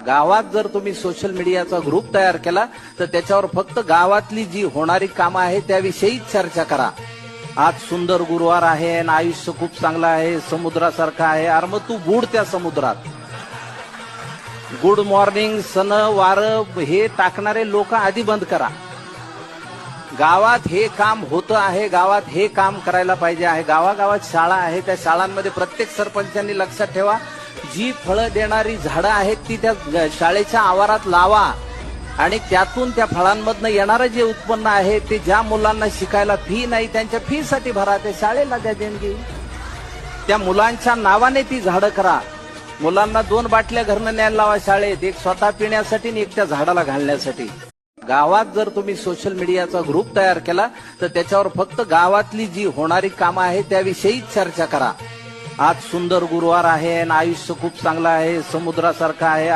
गावात जर तुम्ही सोशल मीडियाचा ग्रुप तयार केला तर त्याच्यावर फक्त गावातली जी होणारी कामं आहे त्याविषयीच चर्चा करा. आज सुंदर गुरुवार आहे आणि आयुष्य खूप चांगलं आहे, समुद्रासारखं आहे. अरे मग तू बुड त्या समुद्रात. गुड मॉर्निंग, सन वार हे टाकणारे लोक आधी बंद करा. गावात हे काम होतं आहे, गावात हे काम करायला पाहिजे आहे. गावागावात शाळा आहे, त्या शाळांमध्ये प्रत्येक सरपंचांनी लक्षात ठेवा, जी फळं देणारी झाडं आहेत ती त्या शाळेच्या आवारात लावा आणि त्यातून त्या फळांमधनं येणारं जे उत्पन्न आहे ते ज्या मुलांना शिकायला फी नाही त्यांच्या फी साठी भरा, त्या शाळेला द्या देणगी. त्या मुलांच्या नावाने ती झाडं करा. मुलांना 2 बाटल्या घरनं न्यायला लावा शाळेत, एक स्वतः पिण्यासाठी आणि एक त्या झाडाला घालण्यासाठी. गावात जर तुम्ही सोशल मीडियाचा ग्रुप तयार केला तर त्याच्यावर फक्त गावातली जी होणारी कामं आहे त्याविषयीच चर्चा करा. आज सुंदर गुरुवार आहे आणि आयुष्य खूप चांगलं आहे, समुद्रासारखं आहे.